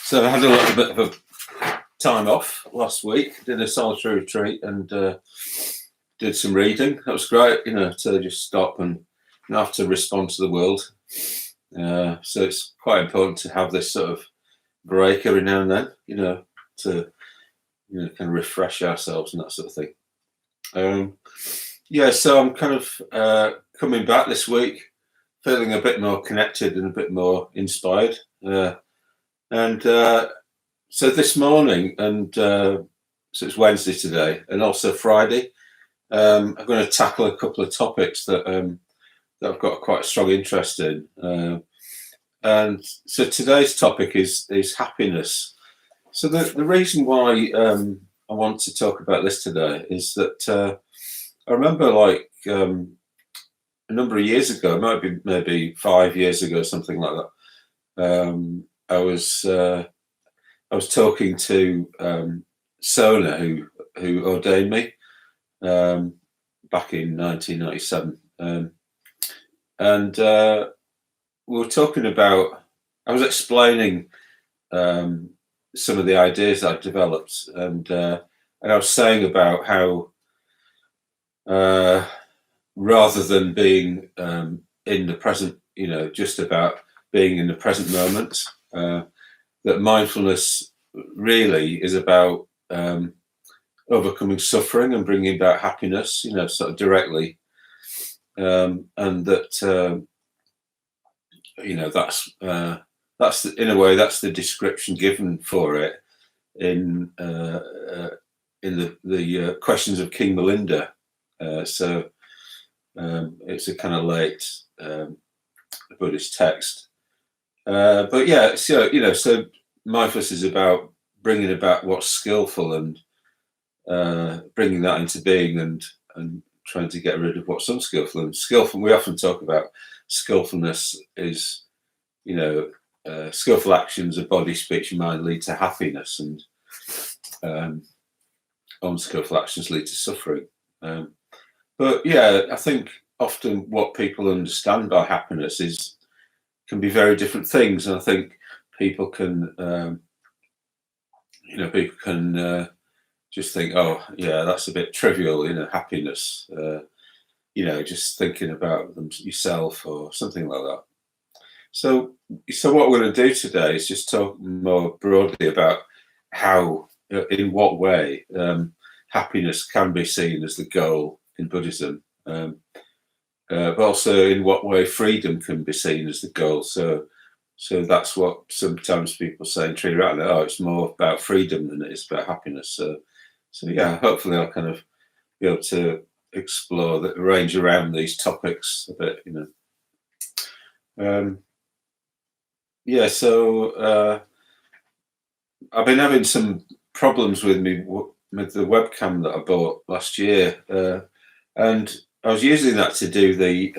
So I had a little bit of a time off last week, did a solitary retreat and did some reading. That was great, to just stop and not have to respond to the world. So it's quite important to have this sort of break every now and then, to kind of refresh ourselves and that sort of thing. So I'm kind of coming back this week, feeling a bit more connected and a bit more inspired. So this morning, and so it's Wednesday today, and also Friday, I'm going to tackle a couple of topics that I've got quite a strong interest in. And so today's topic is happiness. So the reason why I want to talk about this today is that I remember a number of years ago, it might be maybe 5 years ago, something like that. I was talking to Sona, who ordained me back in 1997, and we were talking about. I was explaining some of the ideas I'd developed, and I was saying about how rather than being in the present, just about being in the present moment. That mindfulness really is about overcoming suffering and bringing about happiness, sort of directly, and that that's in a way that's the description given for it in the Questions of King Melinda. So it's a kind of late Buddhist text. But yeah, so mindfulness is about bringing about what's skillful and bringing that into being and trying to get rid of what's unskillful. And skillful, we often talk about skillfulness is, skillful actions of body, speech, and mind lead to happiness, and unskillful actions lead to suffering. But yeah, I think often what people understand by happiness can be very different things, and I think people can just think, oh yeah, that's a bit trivial, happiness, just thinking about yourself or something like that. So what we're going to do today is just talk more broadly about how, in what way happiness can be seen as the goal in Buddhism. But also in what way freedom can be seen as the goal. So that's what sometimes people say in Tree Rattler, oh, it's more about freedom than it is about happiness. So yeah, hopefully I'll kind of be able to explore the range around these topics a bit, So I've been having some problems with the webcam that I bought last year, and I was using that to do the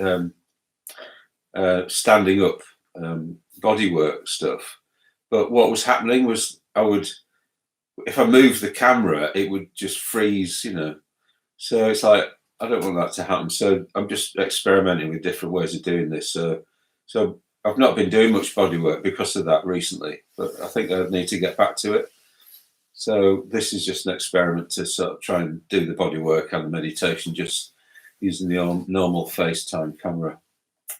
standing up bodywork stuff. But what was happening was if I moved the camera, it would just freeze, So it's like, I don't want that to happen. So I'm just experimenting with different ways of doing this. So I've not been doing much bodywork because of that recently, but I think I need to get back to it. So this is just an experiment to sort of try and do the bodywork and the meditation just using the normal FaceTime camera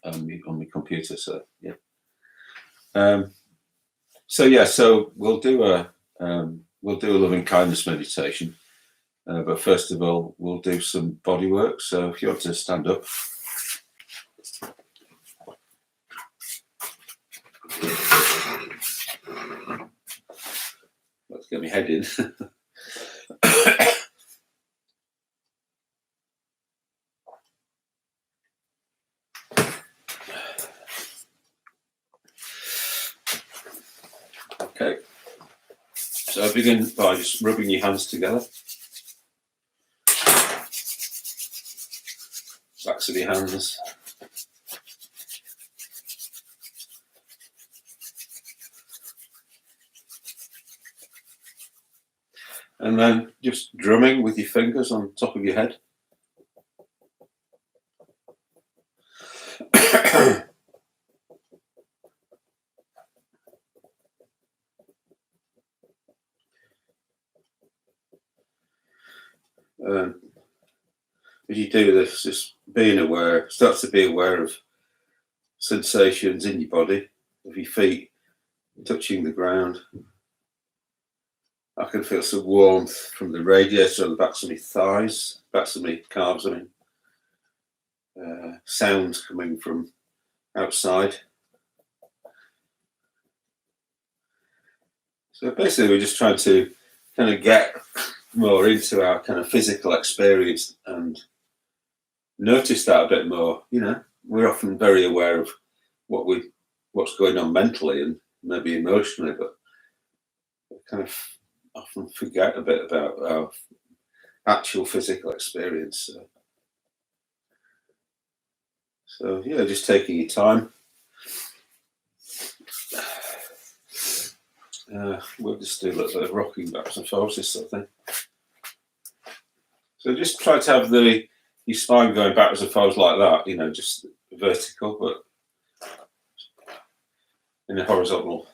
on my computer. So yeah. So we'll do a loving kindness meditation. But first of all, we'll do some body work. So if you want to stand up. Let's get my head in. Okay. So I begin by just rubbing your hands together. Backs of your hands. And then just drumming with your fingers on top of your head. as you do this, just being aware, start to be aware of sensations in your body, of your feet touching the ground. I can feel some warmth from the radiator on the backs of my thighs, backs of my calves, I mean. Sounds coming from outside. So basically we're just trying to kind of get more into our kind of physical experience and notice that a bit more. You know, we're often very aware of what's going on mentally and maybe emotionally, but we kind of often forget a bit about our actual physical experience. So yeah, just taking your time. We'll just do a little bit of rocking backwards and forwards, this sort of thing. So just try to have your spine going backwards and forwards like that, you know, just vertical, but in a horizontal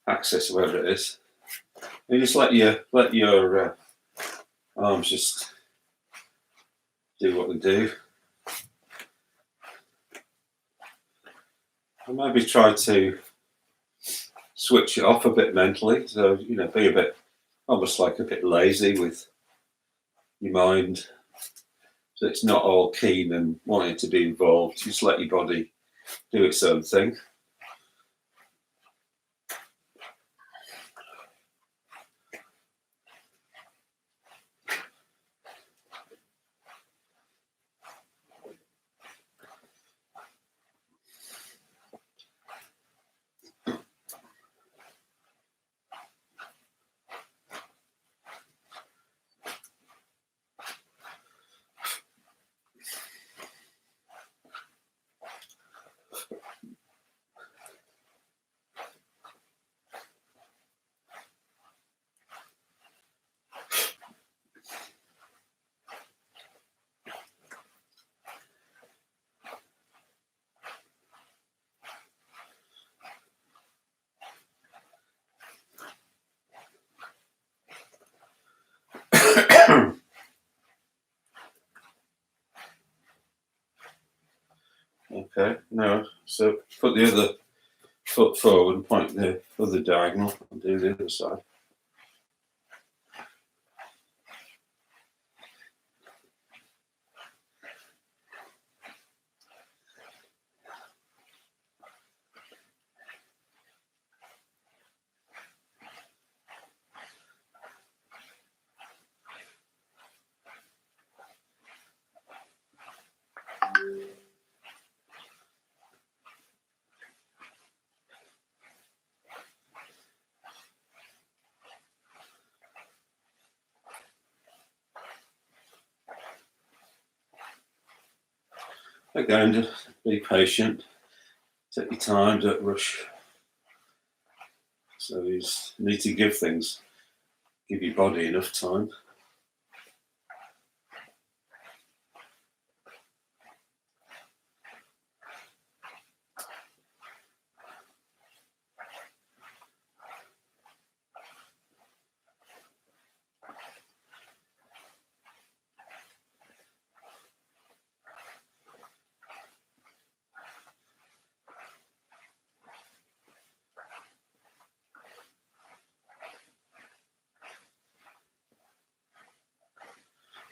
axis, wherever it is. And just let your arms just do what they do. And maybe try to switch it off a bit mentally. So, you know, be a bit, almost like a bit lazy with your mind. So it's not all keen and wanting to be involved. Just let your body do its own thing. Okay, now, so put the other foot forward and point the other diagonal and do the other side. Again, just be patient, take your time, don't rush. So you just need to give your body enough time.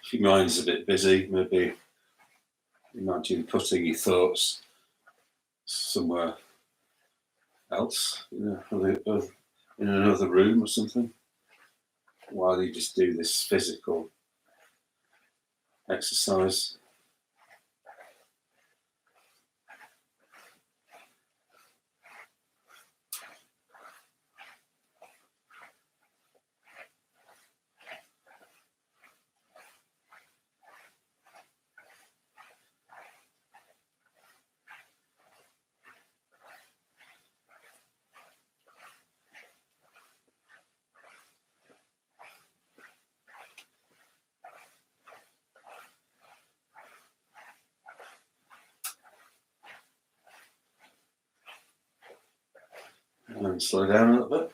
If your mind's a bit busy, maybe imagine putting your thoughts somewhere else, you know, in another room or something, while you just do this physical exercise. And slow down a little bit.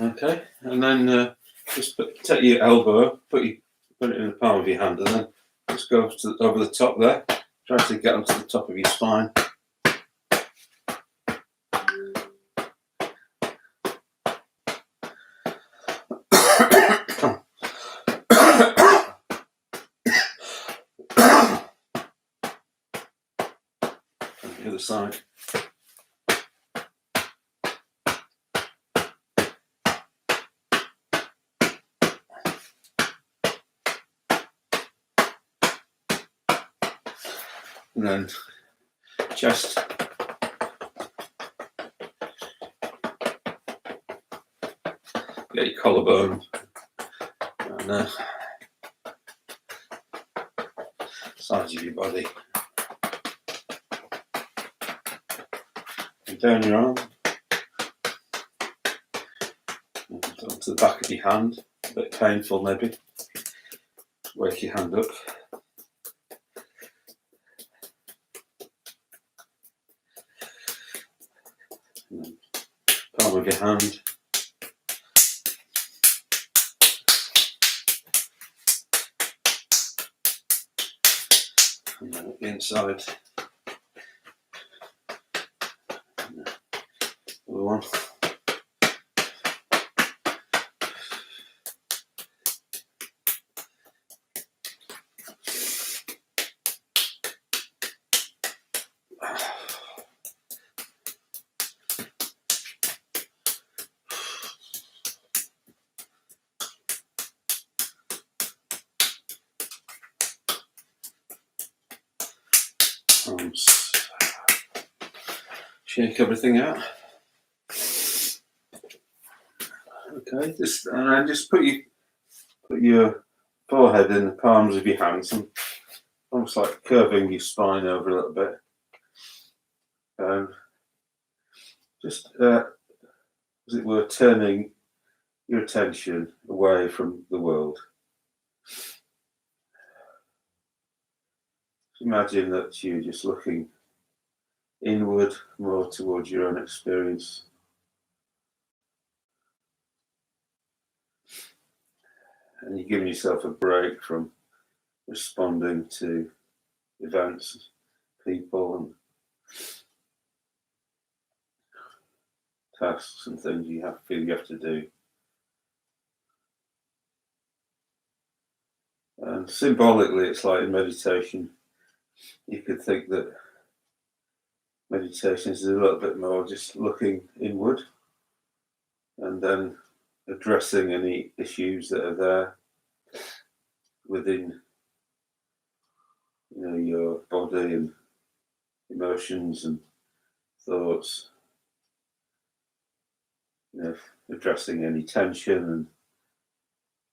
Okay, and then just take your elbow, put it in the palm of your hand, and then just go over the top there. Try to get onto the top of your spine. The other side. And then chest. Get your collarbone and sides of your body. And down your arm. And onto the back of your hand. A bit painful maybe. Wake your hand up. Palm of your hand. And then inside. Other one. Shake everything out. Okay, just put your forehead in the palms of your hands and almost like curving your spine over a little bit. Just as it were, turning your attention away from the world. Imagine that you're just looking inward, more towards your own experience. And you're giving yourself a break from responding to events, people, and tasks and things you feel you have to do. And symbolically, it's like in meditation, you could think that meditation is a little bit more just looking inward and then addressing any issues that are there within, your body and emotions and thoughts. Addressing any tension and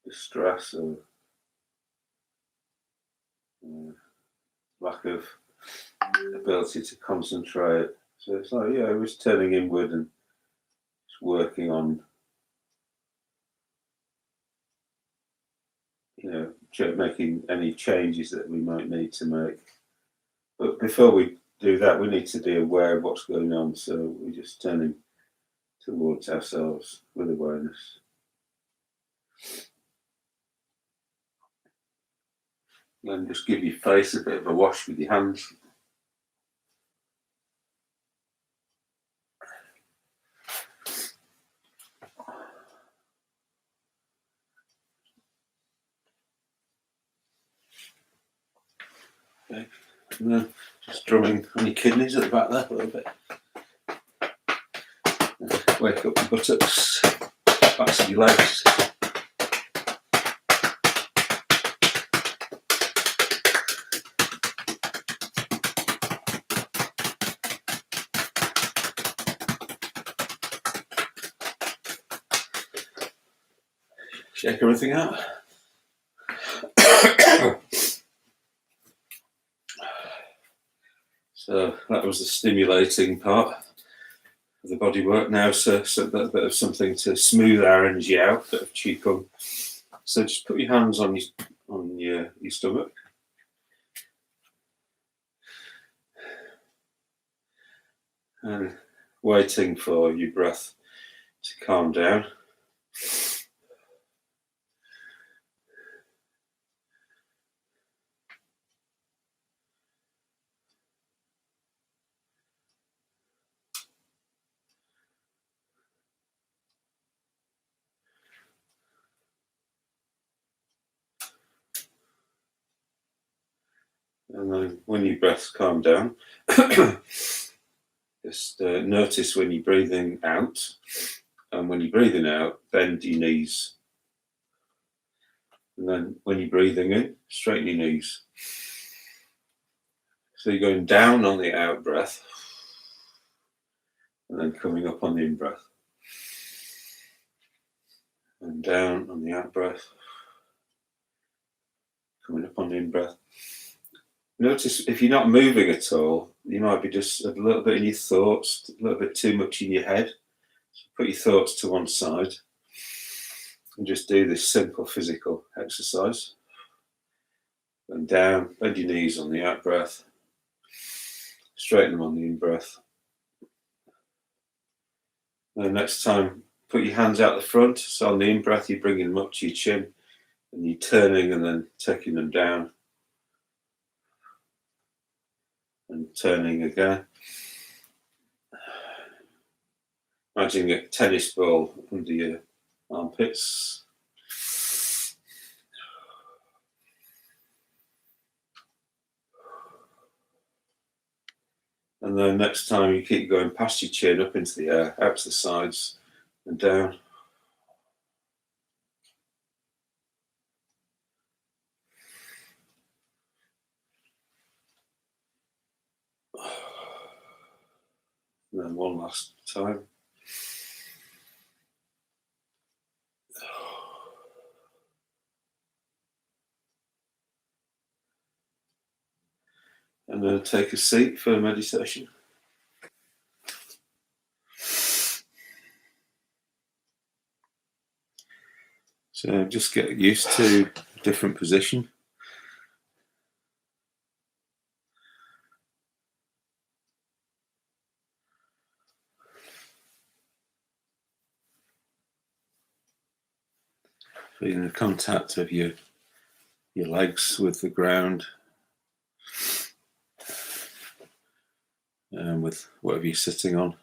distress or lack of ability to concentrate. So it's like, it was turning inward and just working on, making any changes that we might need to make. But before we do that, we need to be aware of what's going on. So we're just turning towards ourselves with awareness. Then just give your face a bit of a wash with your hands. Okay. And then just drumming on your kidneys at the back there a little bit. Wake up your buttocks, backs of your legs. Shake everything out. So that was the stimulating part of the body work. Now, so that bit of something to smooth our energy out, a bit of qigong. So just put your hands on your stomach, and waiting for your breath to calm down. And then when your breath's calmed down, just notice when you're breathing out, and when you're breathing out, bend your knees. And then when you're breathing in, straighten your knees. So you're going down on the out breath, and then coming up on the in breath. And down on the out breath, coming up on the in breath. Notice if you're not moving at all, you might be just a little bit in your thoughts, a little bit too much in your head. So put your thoughts to one side and just do this simple physical exercise. And down, bend your knees on the out breath, straighten them on the in breath. And next time, put your hands out the front. So on the in breath, you're bringing them up to your chin, and you're turning and then taking them down. And turning again. Imagine a tennis ball under your armpits. And then next time you keep going past your chin, up into the air, out to the sides and down. And then one last time. And then take a seat for meditation. So just get used to a different position. Feeling the contact of your legs with the ground, and with whatever you're sitting on.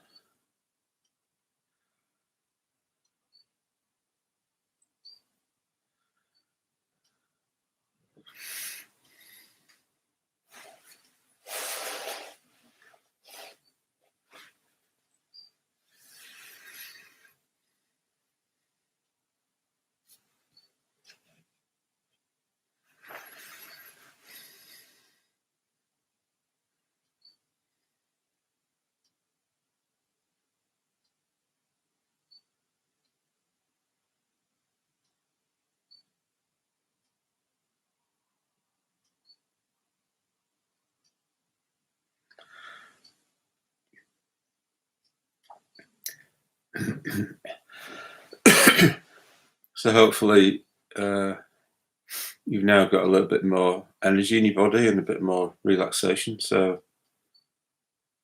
So hopefully you've now got a little bit more energy in your body and a bit more relaxation. So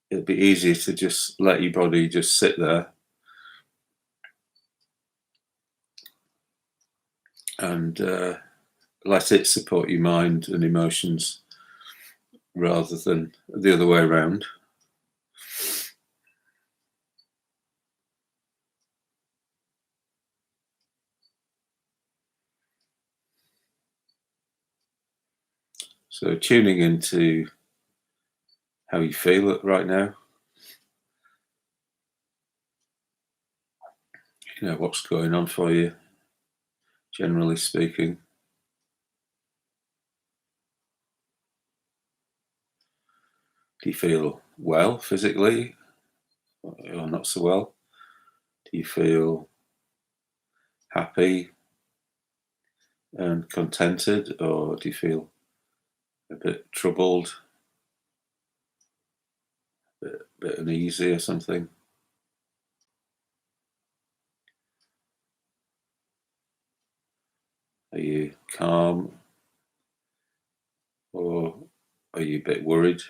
it'll be easier to just let your body just sit there and let it support your mind and emotions rather than the other way around. So tuning into how you feel right now. You know, what's going on for you, generally speaking. Do you feel well physically or not so well? Do you feel happy and contented, or do you feel a bit troubled, a bit uneasy or something? Are you calm, or are you a bit worried?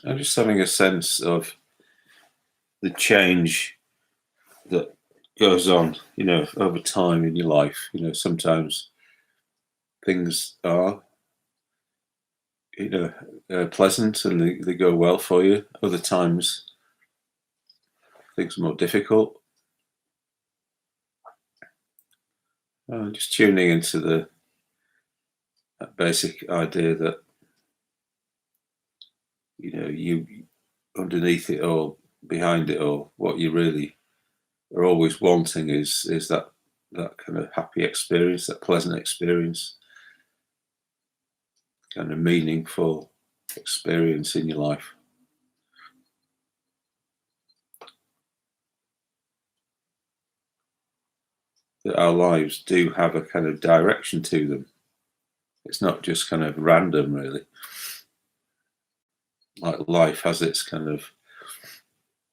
I'm just having a sense of the change that goes on, over time in your life. Sometimes things are, pleasant and they go well for you. Other times things are more difficult. Just tuning into that basic idea that, you underneath it all, behind it all, what you really are always wanting is that kind of happy experience, that pleasant experience, kind of meaningful experience in your life. That our lives do have a kind of direction to them. It's not just kind of random, really. Like life has its kind of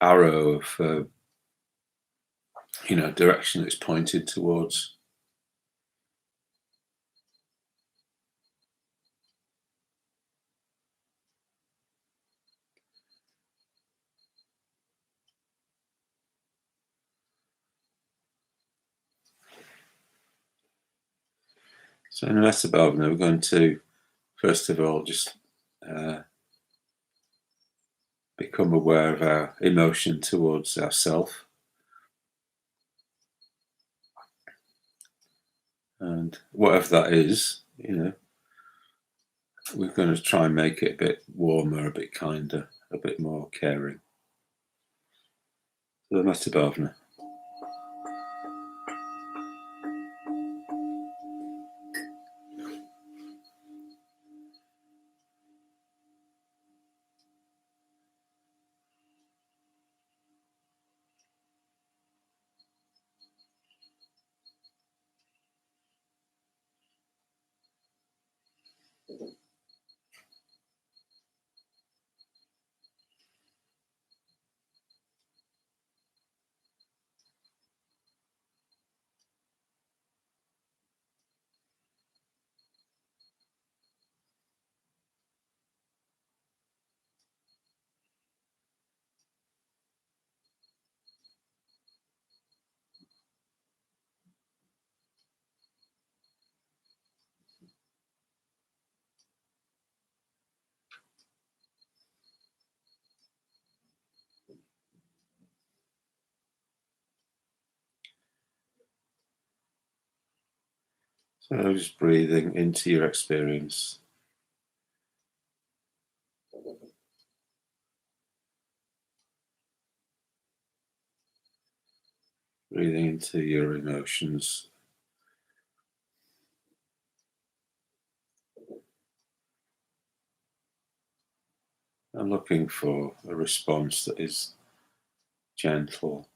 arrow of, direction it's pointed towards. So in Metta Bhavana, we're going to, first of all, just become aware of our emotion towards ourself. And whatever that is, we're going to try and make it a bit warmer, a bit kinder, a bit more caring. So the Metta Bhavana. So just breathing into your experience. Breathing into your emotions. And looking for a response that is gentle,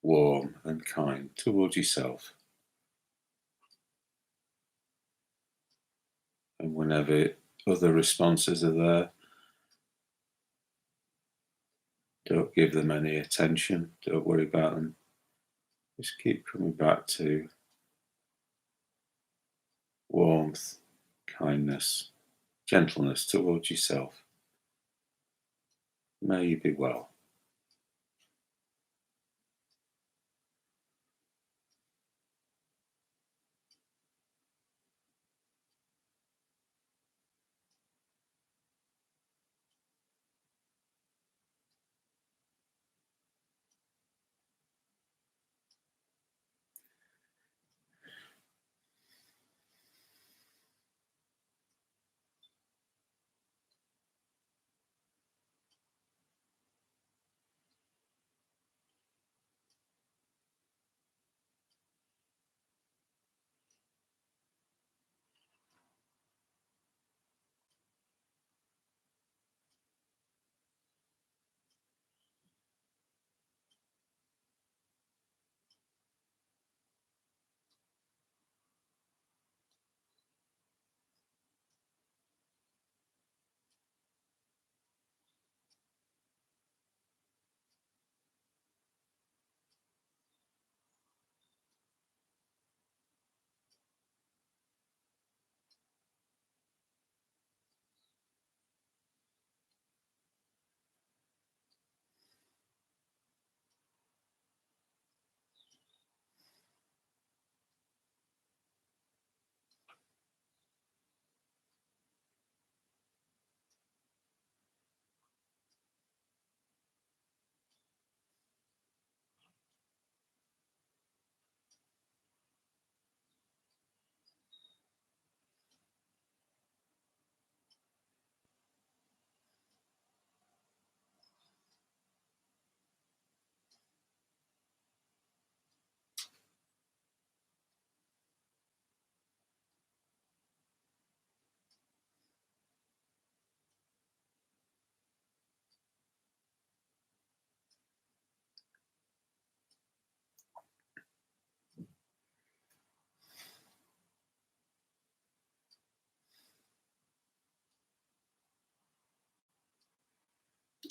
warm, and kind towards yourself. And whenever other responses are there, don't give them any attention. Don't worry about them. Just keep coming back to warmth, kindness, gentleness towards yourself. May you be well.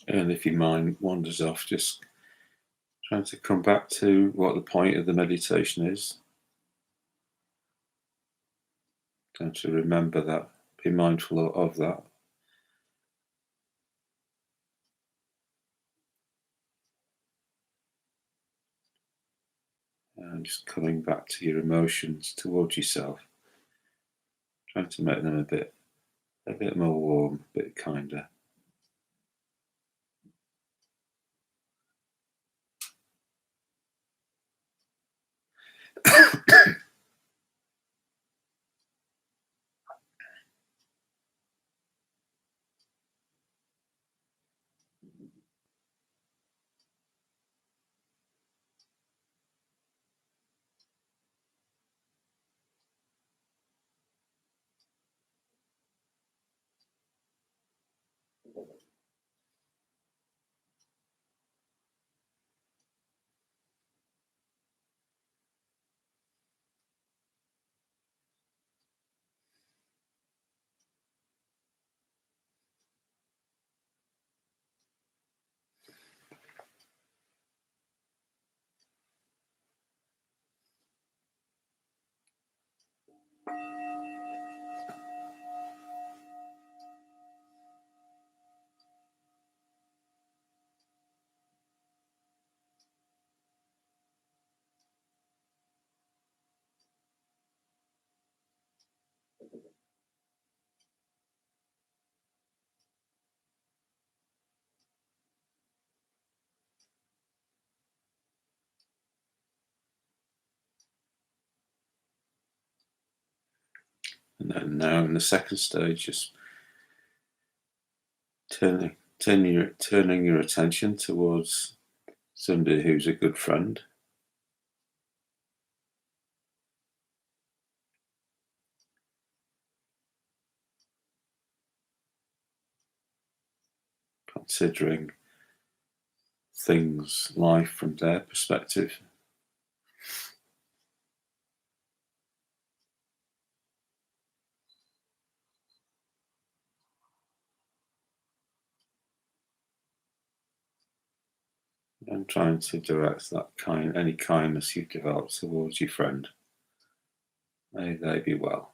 And if your mind wanders off, just trying to come back to what the point of the meditation is. Trying to remember that, be mindful of that. And just coming back to your emotions towards yourself. Trying to make them a bit more warm, a bit kinder. And then now in the second stage, just turning your attention towards somebody who's a good friend. Considering things, life from their perspective. And trying to direct that any kindness you've developed towards your friend. May they be well.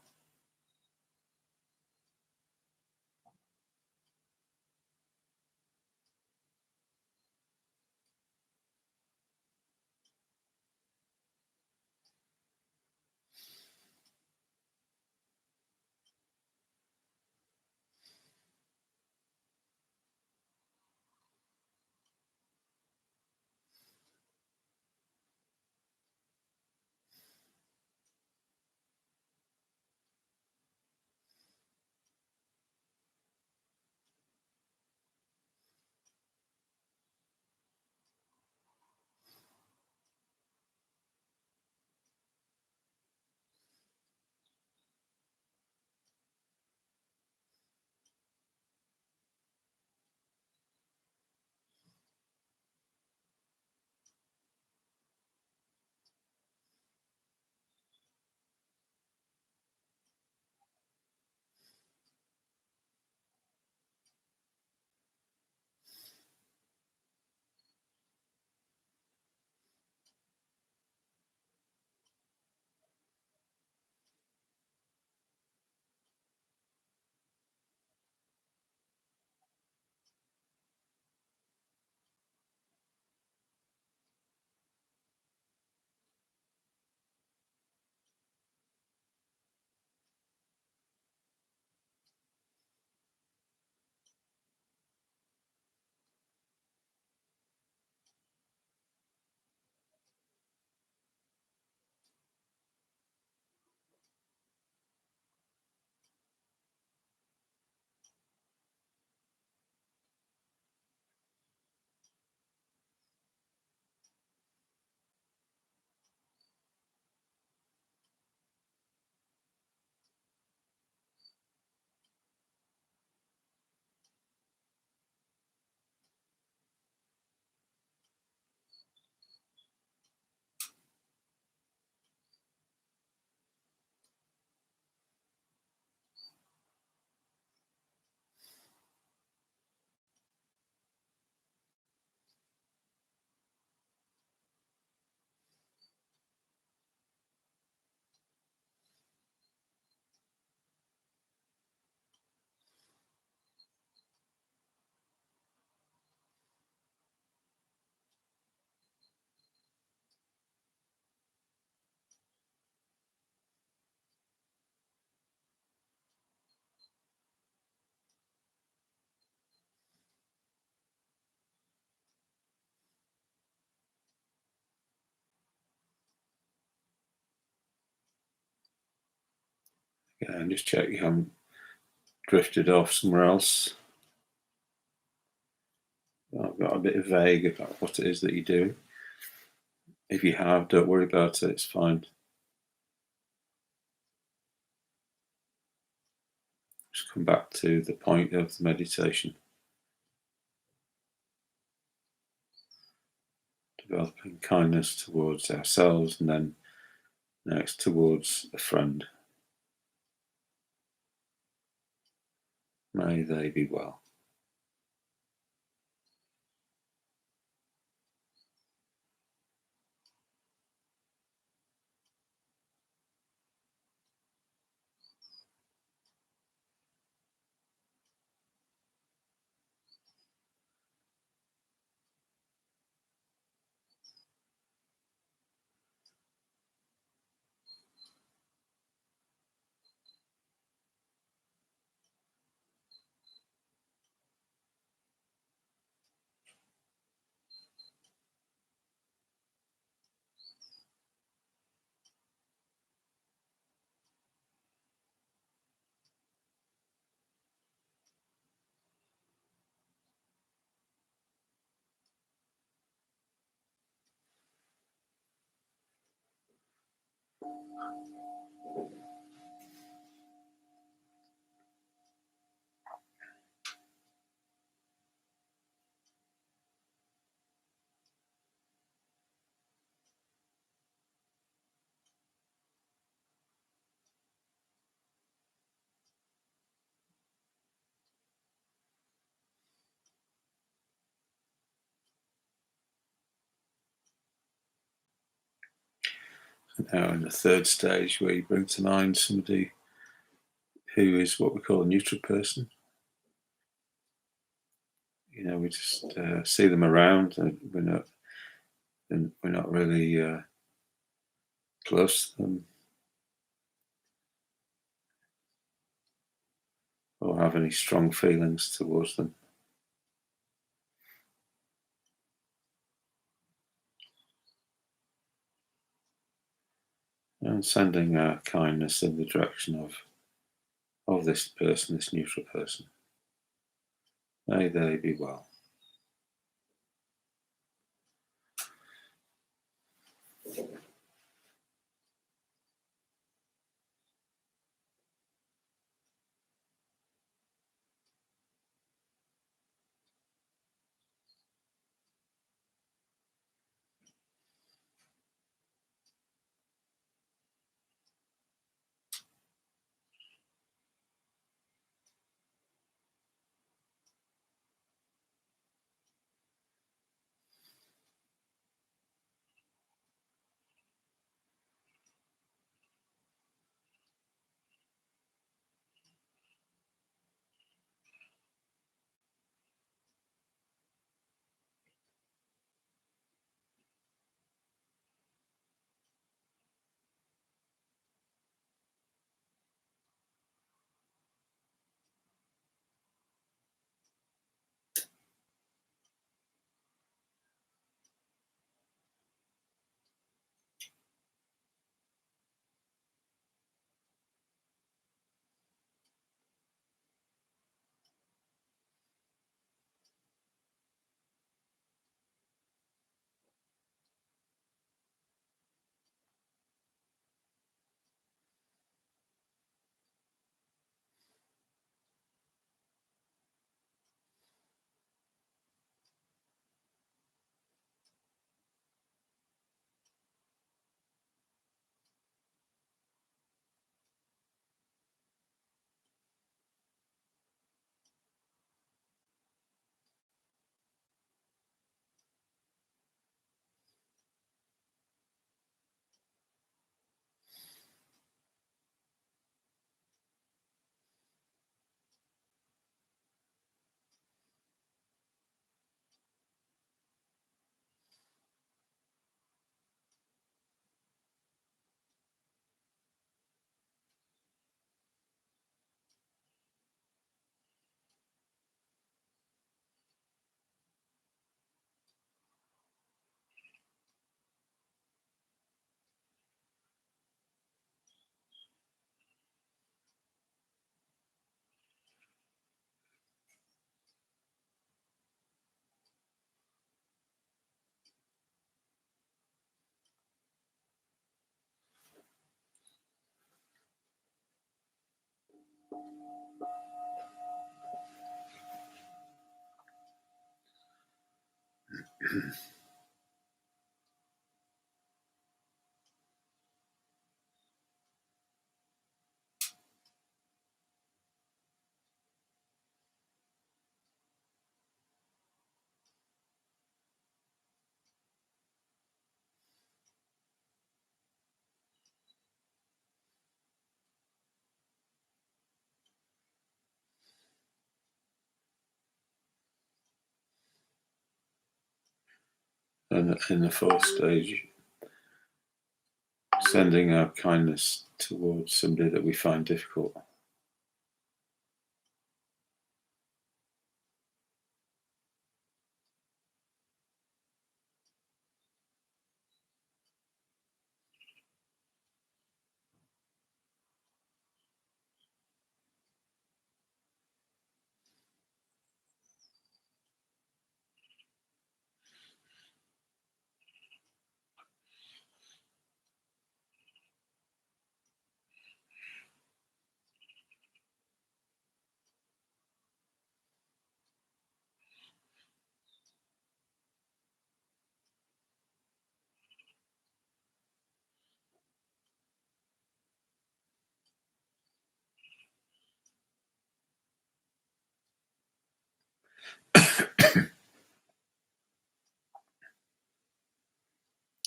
Yeah, and just check you haven't drifted off somewhere else. I've got a bit vague about what it is that you do. If you have, don't worry about it, it's fine. Just come back to the point of the meditation. Developing kindness towards ourselves, and then next towards a friend. May they be well. Now in the third stage, where you bring to mind somebody who is what we call a neutral person. We just see them around, and we're not really close to them or have any strong feelings towards them. And sending our kindness in the direction of this person, this neutral person. May they be well. And in the fourth stage, sending our kindness towards somebody that we find difficult.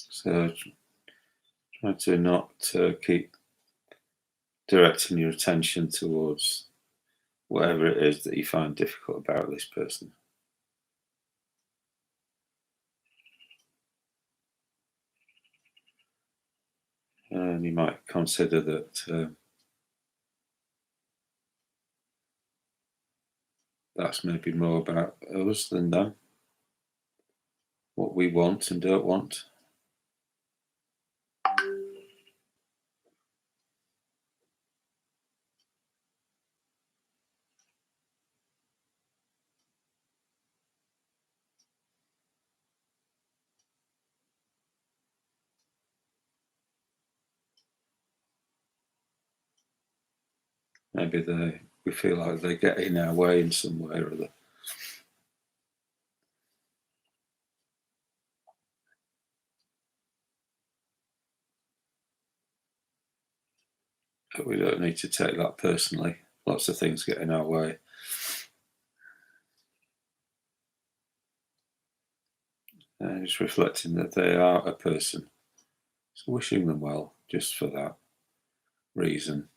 So try to not keep directing your attention towards whatever it is that you find difficult about this person. And you might consider that that's maybe more about us than them, what we want and don't want. Maybe we feel like they get in our way in some way or other. But we don't need to take that personally. Lots of things get in our way. And just reflecting that they are a person. So wishing them well just for that reason.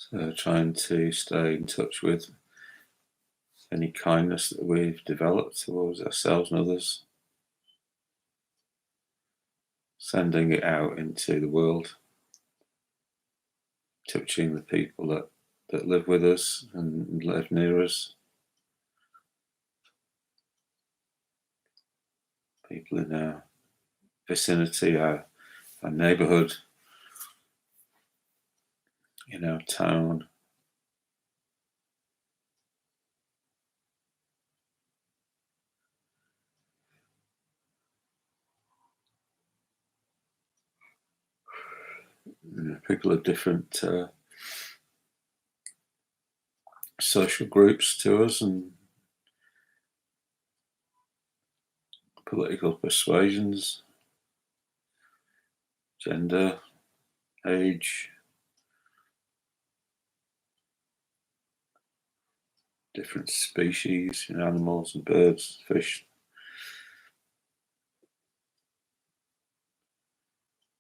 So trying to stay in touch with any kindness that we've developed towards ourselves and others, sending it out into the world, touching the people that live with us and live near us, people in our vicinity, our neighbourhood, in our town. People of different social groups to us and political persuasions, gender, age, different species, animals and birds, fish,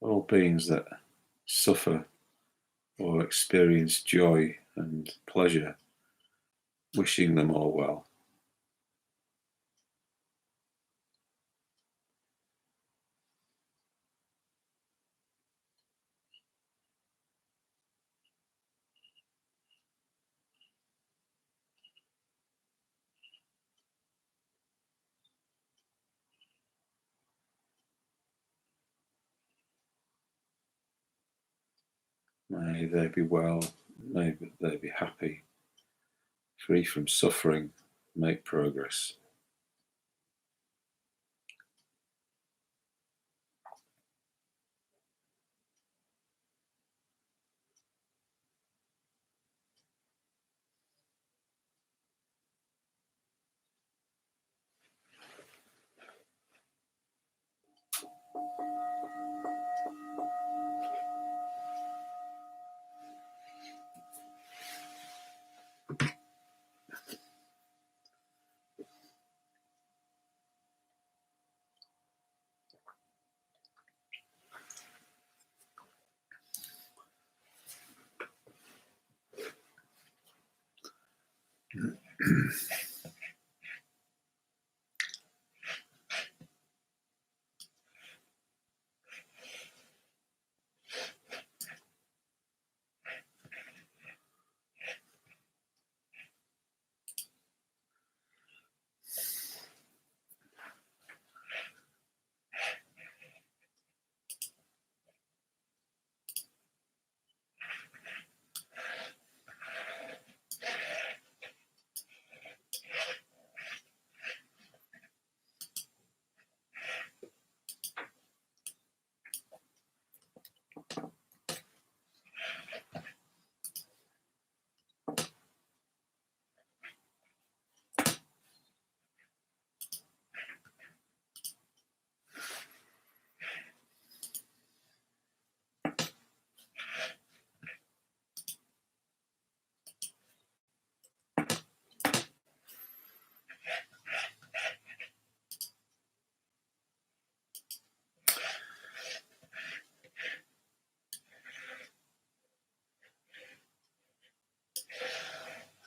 all beings that suffer or experience joy and pleasure, wishing them all well. May they be well, may they be happy, free from suffering, make progress.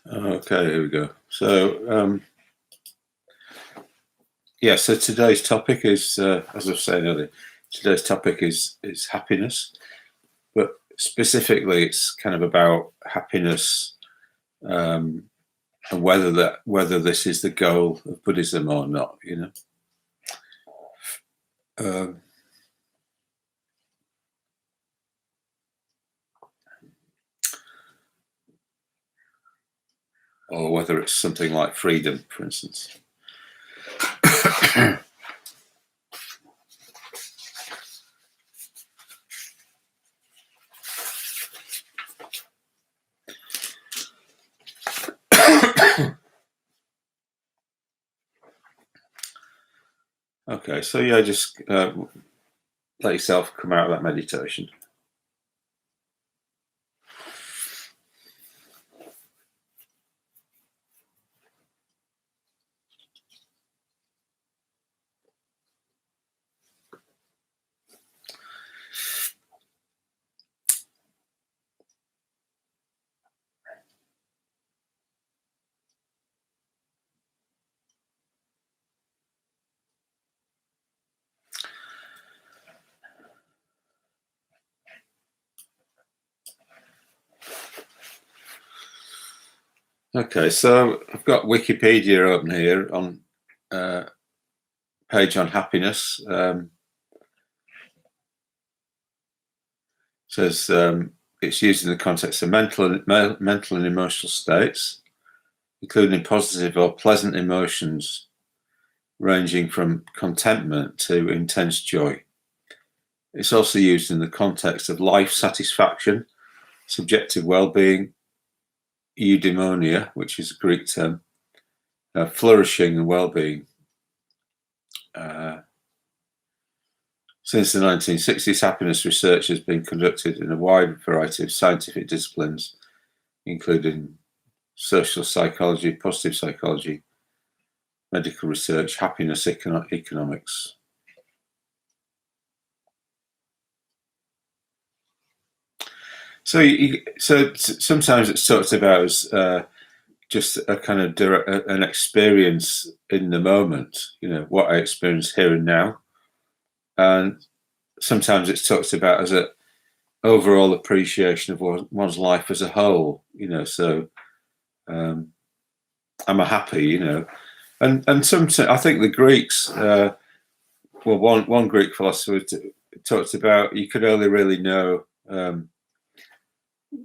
Okay, here we go. So, so today's topic is, as I was saying earlier, today's topic is happiness, but specifically, it's kind of about happiness and whether this is the goal of Buddhism or not. Or whether it's something like freedom, for instance. Okay, so just let yourself come out of that meditation. Okay, so I've got Wikipedia open here on page on happiness. Says it's used in the context of mental and emotional states, including positive or pleasant emotions ranging from contentment to intense joy. It's also used in the context of life satisfaction, subjective well-being, eudaimonia, which is a Greek term, flourishing and well-being. Since the 1960s, happiness research has been conducted in a wide variety of scientific disciplines, including social psychology, positive psychology, medical research, happiness economics. So sometimes it's talked about as just a kind of an experience in the moment, what I experience here and now. And sometimes it's talked about as an overall appreciation of one's life as a whole, so am I happy, and some, I think the Greeks, one Greek philosopher talked about you could only really know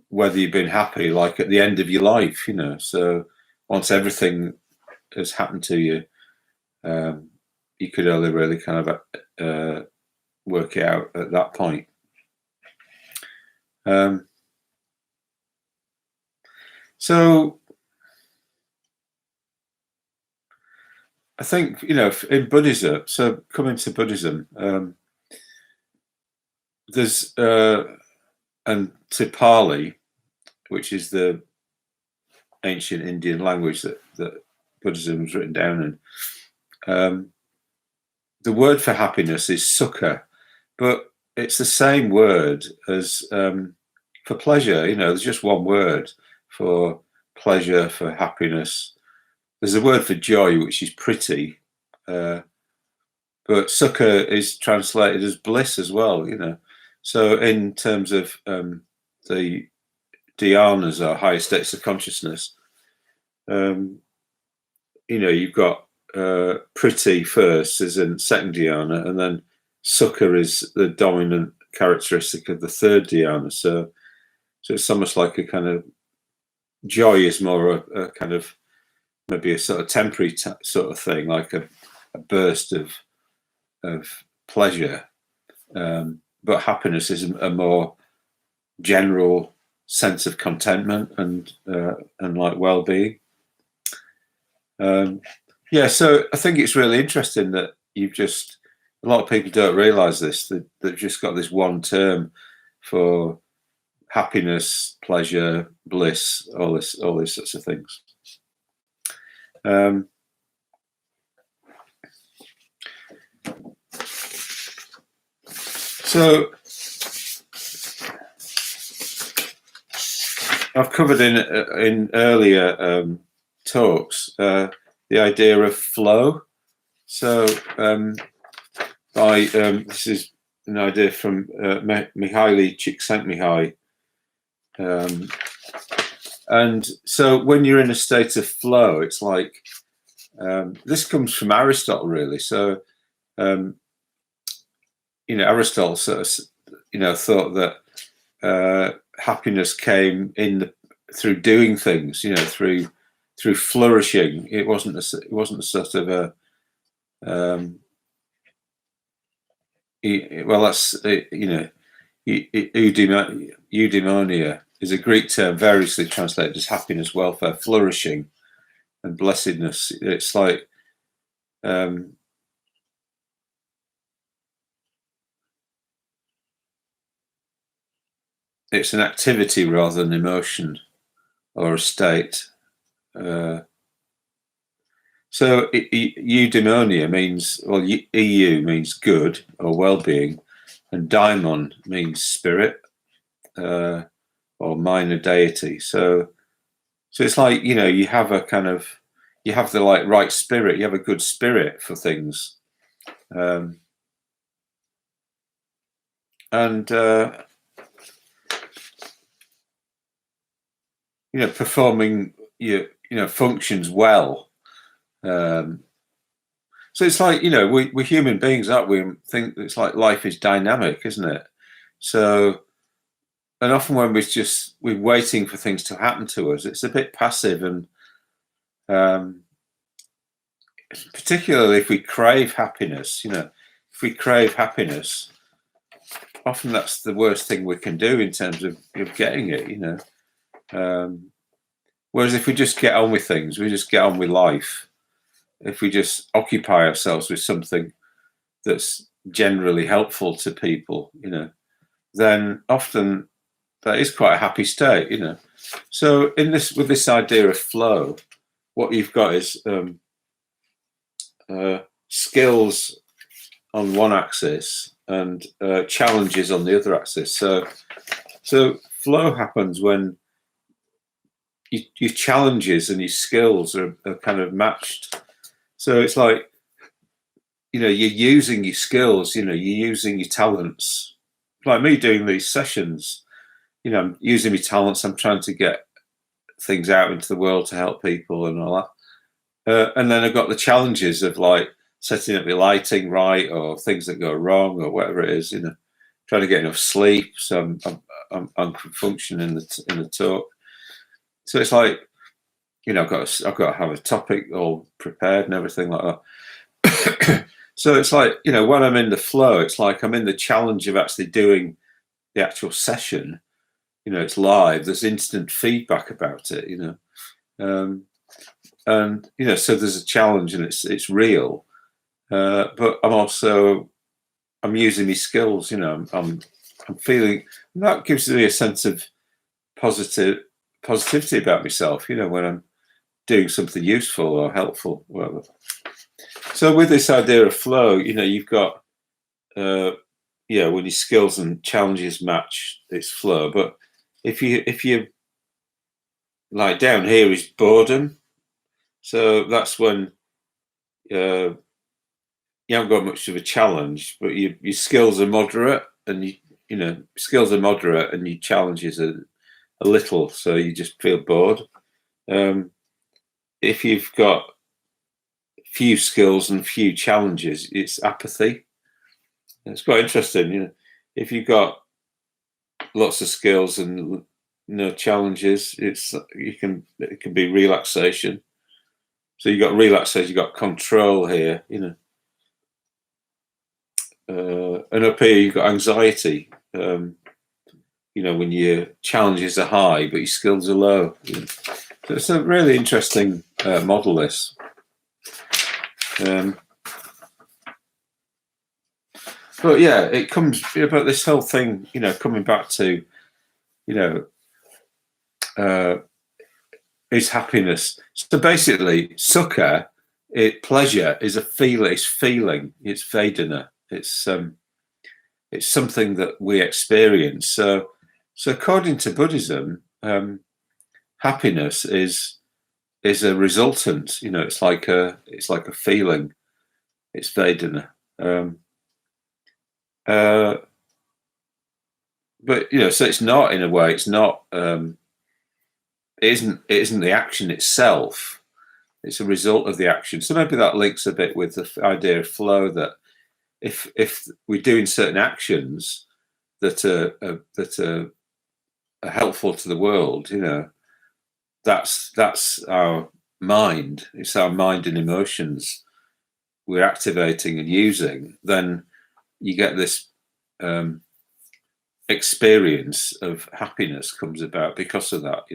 whether you've been happy like at the end of your life, so once everything has happened to you, you could only really kind of work it out at that point. So I think, in Buddhism, so coming to Buddhism, there's, and to Pali, which is the ancient Indian language that Buddhism was written down in, the word for happiness is sukha, but it's the same word as for pleasure. There's just one word for pleasure, for happiness. There's a word for joy, which is pretty, but sukha is translated as bliss as well, So in terms of the dhyanas, or higher states of consciousness, you've got pretty first as in second dhyana, and then sukha is the dominant characteristic of the third dhyana. So it's almost like a kind of joy is more a kind of maybe a sort of temporary sort of thing, like a burst of pleasure, but happiness is a more general sense of contentment and like well-being. So I think it's really interesting that a lot of people don't realize this, that they've just got this one term for happiness, pleasure, bliss, all these sorts of things. So I've covered in earlier talks the idea of flow. So this is an idea from Mihaly Csikszentmihalyi, and so when you're in a state of flow, it's like this comes from Aristotle, really. So Aristotle sort of thought that happiness came through doing things, through flourishing. It wasn't a sort of a that's eudaimonia is a Greek term variously translated as happiness, welfare, flourishing, and blessedness. It's like it's an activity rather than emotion or a state. So eudaimonia means, well, EU means good or well-being, and daimon means spirit or minor deity. So it's like, you have a kind of, you have the right spirit, you have a good spirit for things, and performing functions well. So it's like, we're human beings, aren't we? And think it's like life is dynamic, isn't it? So, and often when we're waiting for things to happen to us, it's a bit passive, and particularly if we crave happiness, if we crave happiness, often that's the worst thing we can do in terms of getting it, whereas if we just get on with things, we just get on with life, if we just occupy ourselves with something that's generally helpful to people, then often that is quite a happy state, So with this idea of flow, what you've got is skills on one axis and challenges on the other axis. So flow happens when your challenges and your skills are kind of matched. So it's like, you're using your skills, you're using your talents. Like me doing these sessions, I'm using my talents. I'm trying to get things out into the world to help people and all that. And then I've got the challenges of like setting up your lighting right, or things that go wrong, or whatever it is. Trying to get enough sleep, so I'm functioning in the talk. So it's like, I've got to have a topic all prepared and everything like that. So it's like, when I'm in the flow, it's like I'm in the challenge of actually doing the actual session. It's live. There's instant feedback about it. And so there's a challenge, and it's real. But I'm using my skills. I'm feeling, and that gives me a sense of positivity about myself. When I'm doing something useful or helpful, whatever. So with this idea of flow, you've got, when your skills and challenges match, it's flow. But if you like, down here is boredom. So that's when you haven't got much of a challenge, but your skills are moderate, and skills are moderate, and your challenges are a little, so you just feel bored. If you've got few skills and few challenges, it's apathy. It's quite interesting, if you've got lots of skills and no challenges, it can be relaxation. So you got relaxation, you got control here, and up here you've got anxiety. When your challenges are high but your skills are low. So it's a really interesting model, this. But yeah, it comes about this whole thing, coming back to, is happiness. So basically, sukha, pleasure, is a feeling. It's vedana. It's something that we experience. So according to Buddhism, happiness is a resultant. It's like a feeling. It's vedana. But so it's not, in a way, it's not. It isn't the action itself. It's a result of the action. So maybe that links a bit with the idea of flow. That if we're doing certain actions that are helpful to the world, that's our mind. It's our mind and emotions we're activating and using. Then you get this experience of happiness comes about because of that.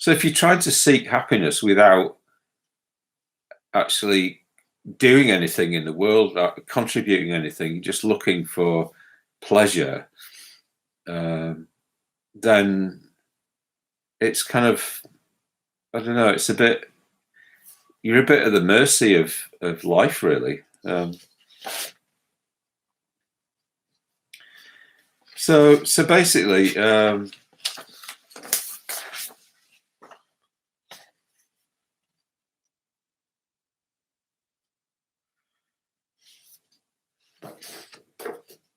So if you're trying to seek happiness without actually doing anything in the world, contributing anything, you're just looking for pleasure, then it's kind of, I don't know, it's a bit, you're a bit at the mercy of life, really. So basically,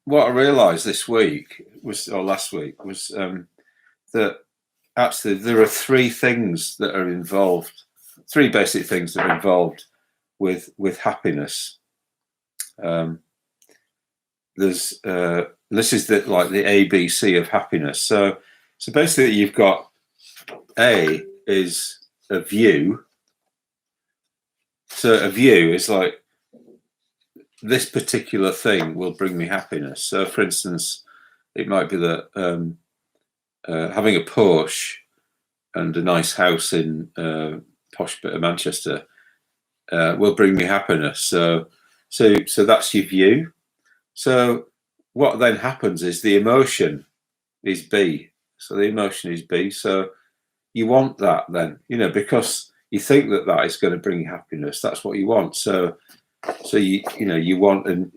what I realised this week was, or last week, was that actually there are three things that are involved, three basic things that are involved with happiness. There's this is like the ABC of happiness. So basically you've got A is a view. So a view is like, this particular thing will bring me happiness. So for instance, it might be that having a Porsche and a nice house in posh bit of Manchester will bring me happiness. So that's your view. So what then happens is the emotion is B. So the emotion is B. So you want that then, because you think that is going to bring you happiness. That's what you want. So you want a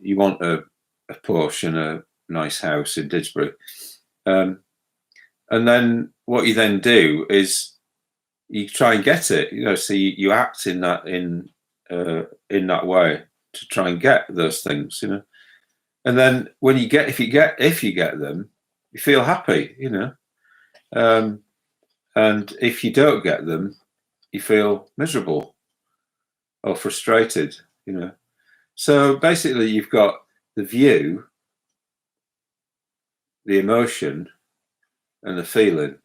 Porsche and a nice house in Didsbury, and then what you then do is you try and get it. So you act in that way to try and get those things. And then when if you get them, you feel happy. And if you don't get them, you feel miserable or frustrated. So basically you've got the view, the emotion, and the feeling.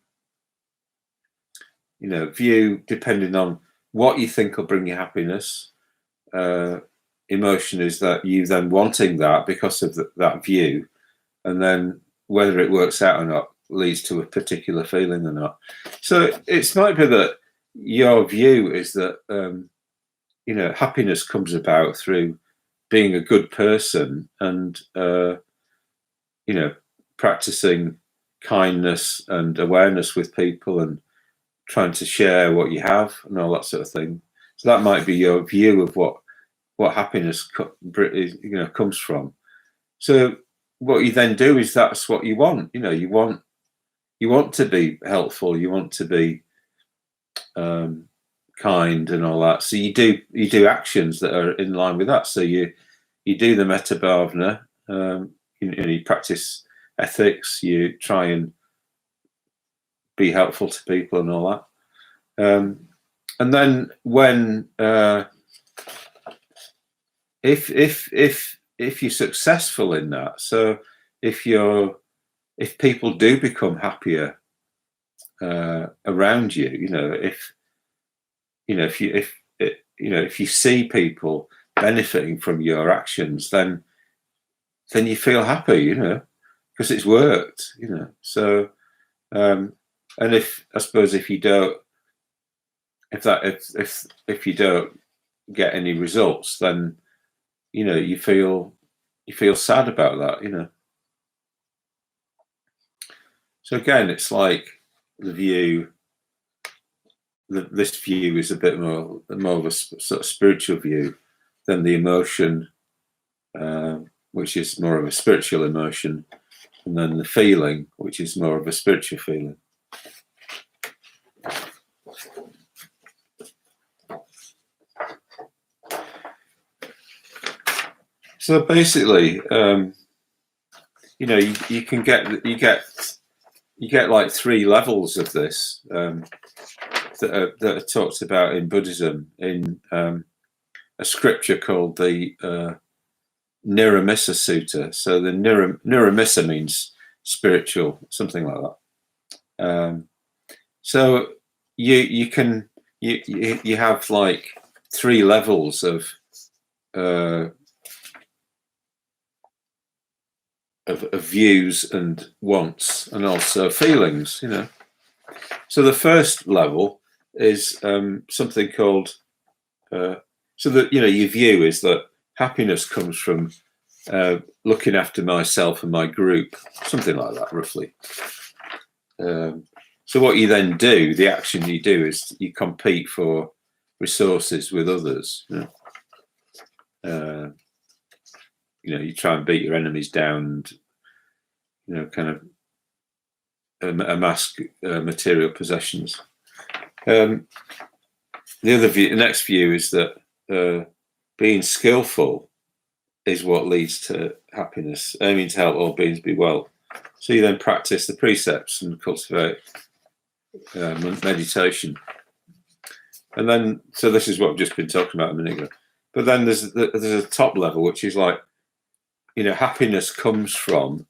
View depending on what you think will bring you happiness. Emotion is that you then wanting that because of that view, and then whether it works out or not leads to a particular feeling or not. So it might be that your view is that happiness comes about through being a good person and practicing kindness and awareness with people and trying to share what you have and all that sort of thing. So that might be your view of what happiness comes from. So what you then do is that's what you want. You want to be helpful. You want to be kind and all that. So you do actions that are in line with that. So you do the metta bhavana. You practice ethics. You try and be helpful to people and all that. And then when if you're successful in that, so if people do become happier around you, if you see people benefiting from your actions, then you feel happy, because it's worked, So and if you don't get any results, then you feel sad about that, So again, it's like the view. This view is a bit more of a sort of spiritual view than the emotion, which is more of a spiritual emotion, and then the feeling, which is more of a spiritual feeling. So basically, you get like three levels of this that are talked about in Buddhism in a scripture called the Niramisa Sutta. So the Niramisa means spiritual, something like that. So you have like three levels of views and wants and also feelings, So the first level is something called so that your view is that happiness comes from looking after myself and my group, something like that, roughly. So what you then do, the action you do, is you compete for resources with others. You try and beat your enemies down and kind of amass material possessions. The next view is that being skillful is what leads to happiness, aiming to help all beings be well. So you then practice the precepts and cultivate meditation. And then, so this is what I've just been talking about a minute ago. But then there's a top level, which is like, happiness comes from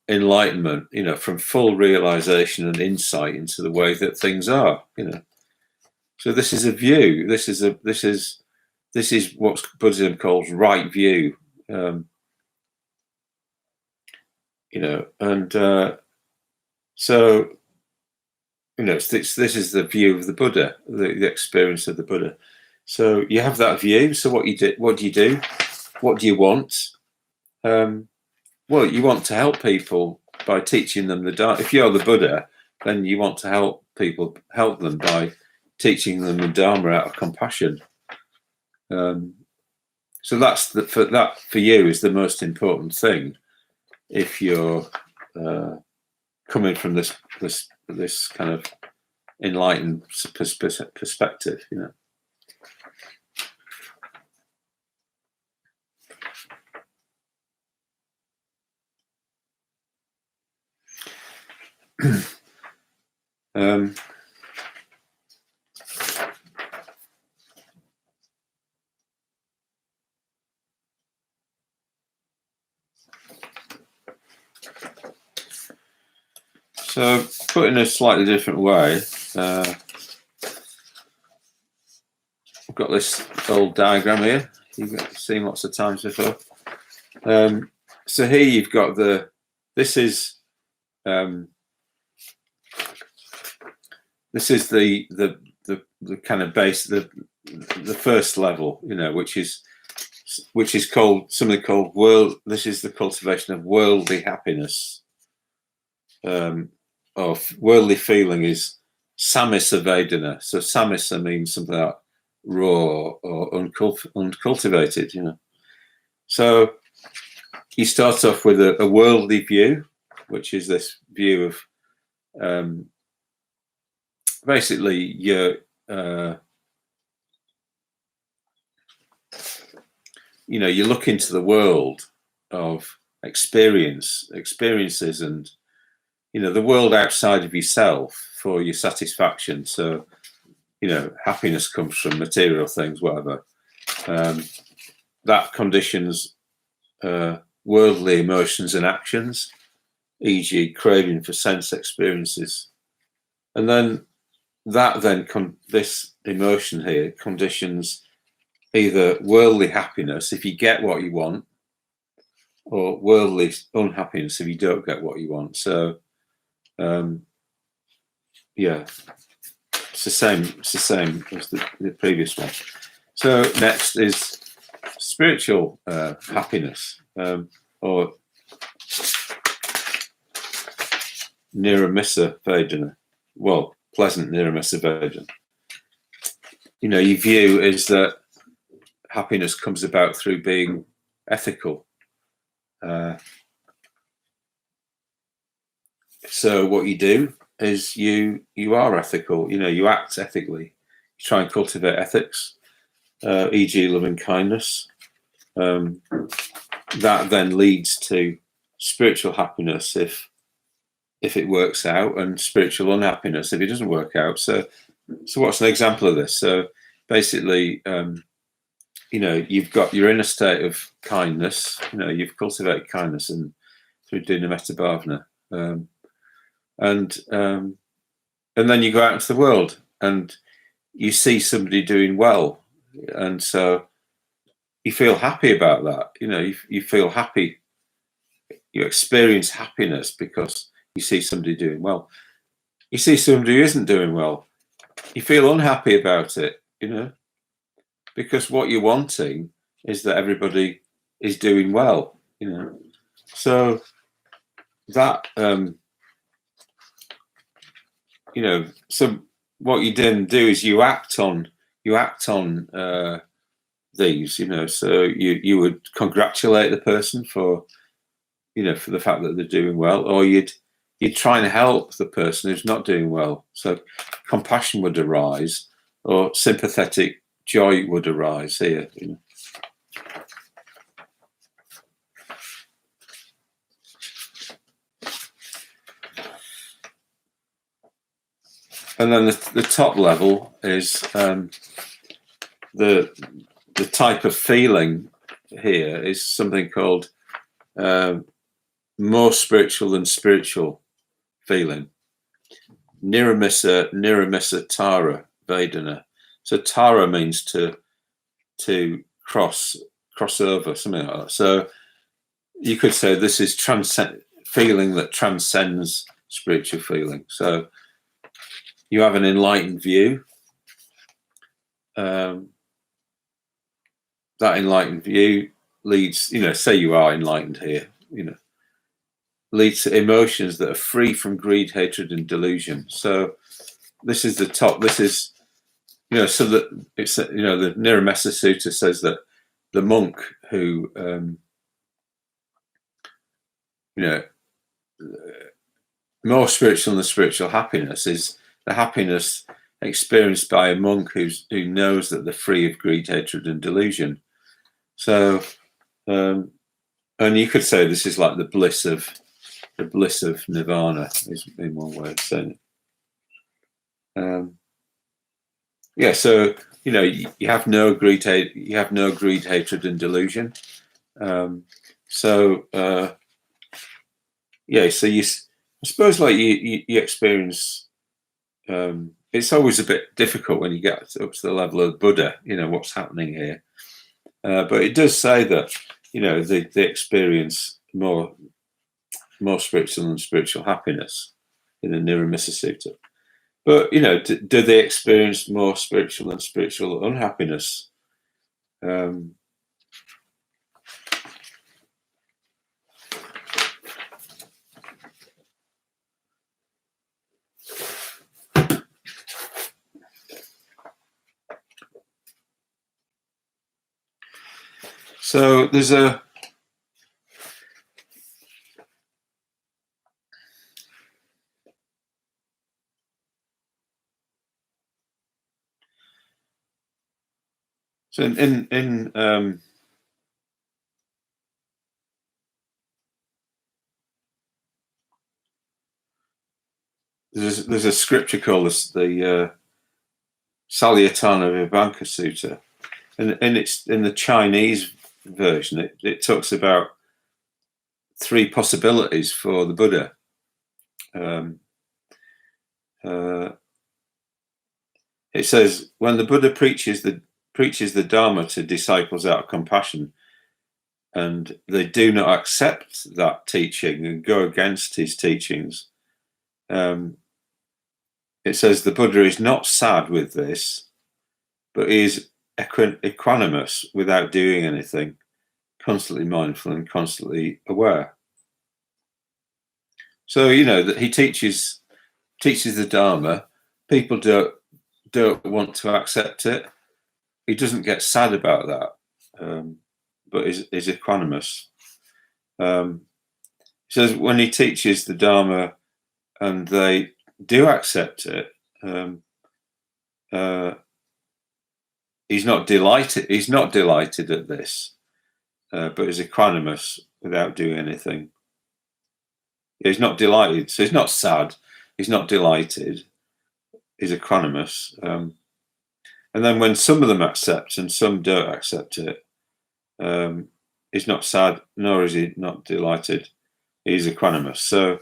enlightenment, from full realization and insight into the way that things are, So this is a view. This is what Buddhism calls right view, and so this is the view of the Buddha, the experience of the Buddha. So you have that view. So what do you do? What do you want? Well, you want to help people by teaching them the Dharma. If you're the Buddha, then you want to help them by teaching them the Dharma out of compassion. So that's for you is the most important thing. If you're coming from this kind of enlightened perspective, So, put in a slightly different way, I've got this old diagram here. You've seen lots of times before. So here you've got this is the kind of base, the first level, which is called something called world. This is the cultivation of worldly happiness. Of worldly feeling is samisa vedana. So samisa means something like raw or uncultivated, So you start off with a worldly view, which is this view of basically you look into the world of experiences and the world outside of yourself for your satisfaction. So, happiness comes from material things, whatever. That conditions worldly emotions and actions, e.g., craving for sense experiences. And then this emotion here conditions either worldly happiness if you get what you want, or worldly unhappiness if you don't get what you want. So, it's the same as the previous one. So next is spiritual happiness, or Niramisa Vedana. Well, pleasant Niramisa Vedana. Your view is that happiness comes about through being ethical. So what you do is you are ethical. You act ethically. You try and cultivate ethics, e.g., loving kindness. That then leads to spiritual happiness if it works out, and spiritual unhappiness if it doesn't work out. So what's an example of this? So basically, you're in a state of kindness. You've cultivated kindness and through doing a metta bhavana. And then you go out into the world and you see somebody doing well, and so you feel happy about that. You feel happy. You experience happiness because you see somebody doing well. You see somebody who isn't doing well, you feel unhappy about it. Because what you're wanting is that everybody is doing well. So that. So what you then do is you act on these, so you would congratulate the person for the fact that they're doing well, or you'd try and help the person who's not doing well. So compassion would arise, or sympathetic joy would arise here. And then the top level is the type of feeling here is something called more spiritual than spiritual feeling. Niramisa Tara Vedana. So Tara means to cross over, something like that. So you could say this is feeling that transcends spiritual feeling. So you have an enlightened view. That enlightened view leads, say you are enlightened here, leads to emotions that are free from greed, hatred, and delusion. So this is the top. This is, so that it's, the Niramisa Sutta says that the monk who, more spiritual than spiritual happiness is the happiness experienced by a monk who knows that they're free of greed, hatred, and delusion. So, and you could say this is like the bliss of nirvana, is in one way of saying it. So you have no greed, hatred, and delusion. So I suppose like you experience. It's always a bit difficult when you get up to the level of Buddha. What's happening here, but it does say that they experience more spiritual than spiritual happiness in the Niramisa Sutta. But do they experience more spiritual than spiritual unhappiness? So there's a so in there's a scripture called the Salayatana Vibhanka Sutta, and it's in the Chinese version. It talks about 3 possibilities for the Buddha. It says when the Buddha preaches the Dharma to disciples out of compassion, and they do not accept that teaching and go against his teachings, it says the Buddha is not sad with this, but he is equanimous without doing anything, constantly mindful and constantly aware. So that he teaches the Dharma. People don't want to accept it. He doesn't get sad about that, but is equanimous. He says when he teaches the Dharma and they do accept it, he's not delighted. He's not delighted at this, but is equanimous without doing anything. He's not delighted, so he's not sad. He's not delighted. He's equanimous. And then when some of them accept and some don't accept it, he's not sad, nor is he not delighted. He's equanimous. So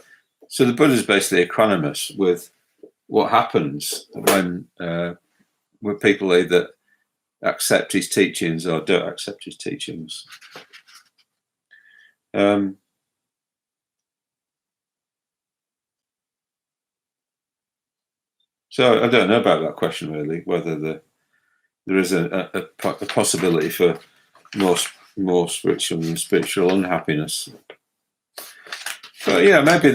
the Buddha is basically equanimous with what happens when people either accept his teachings or don't accept his teachings. So I don't know about that question really, whether there is a possibility for more spiritual than spiritual unhappiness. But maybe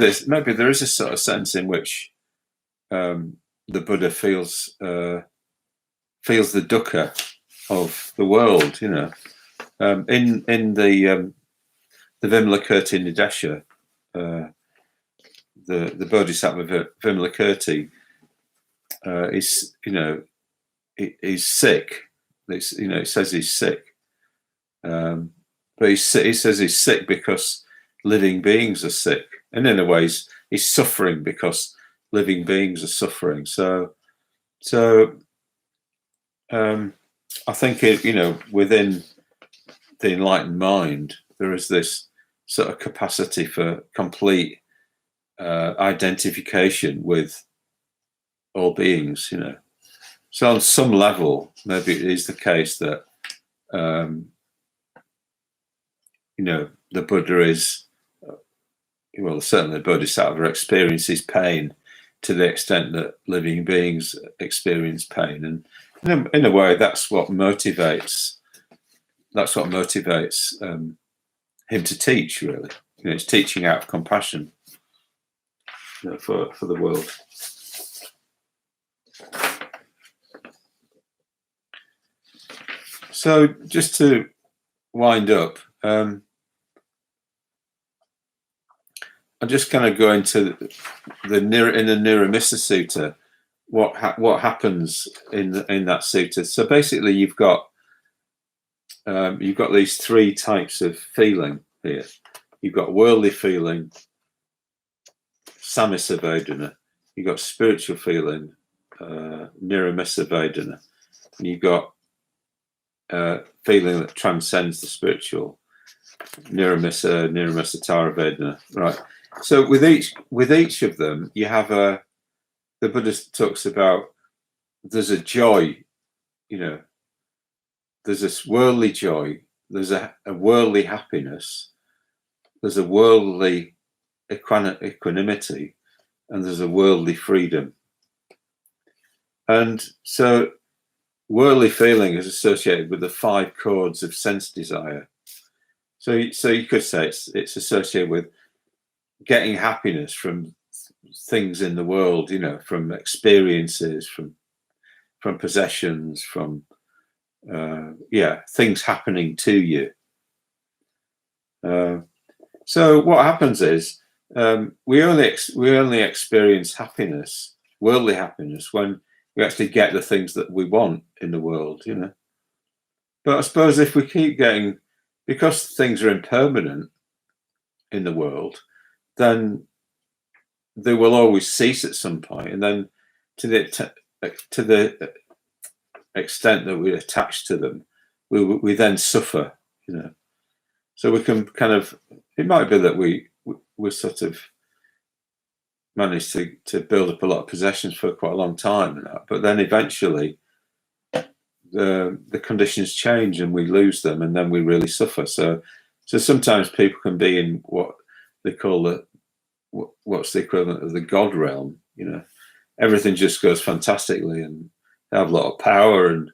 there is a sort of sense in which the Buddha feels the dukkha of the world. In the Vimalakirti Nidesha, the Bodhisattva Vimalakirti he's sick. It says he's sick, but he says he's sick because living beings are sick, and in a way he's suffering because living beings are suffering. So So I think within the enlightened mind, there is this sort of capacity for complete identification with all beings. So on some level, maybe it is the case that the Buddha is, well, certainly the Bodhisattva experiences pain to the extent that living beings experience pain, and in a way, that's what motivates him to teach. Really, it's teaching out of compassion for the world. So, just to wind up, I'm just going to go into in the Niramisa Sutta. What happens in that sutta? So basically, you've got these three types of feeling here. You've got worldly feeling, samisa vedana. You've got spiritual feeling, niramisa vedana, and you've got feeling that transcends the spiritual, niramisa tara vedana. Right. So with each of them, you have the Buddha talks about there's a joy, there's this worldly joy, there's a worldly happiness, there's a worldly equanimity, and there's a worldly freedom. And so worldly feeling is associated with the 5 chords of sense desire. So you could say it's associated with getting happiness from things in the world, from experiences, from possessions, from things happening to you. So what happens is we only experience happiness, worldly happiness, when we actually get the things that we want in the world, But I suppose if we keep getting, because things are impermanent in the world, then they will always cease at some point, and then to the extent that we attach to them, we then suffer, So we can kind of, it might be that we sort of managed to build up a lot of possessions for quite a long time, but then eventually the conditions change and we lose them, and then we really suffer. So sometimes people can be in what they call what's the equivalent of the God realm. Everything just goes fantastically, and they have a lot of power and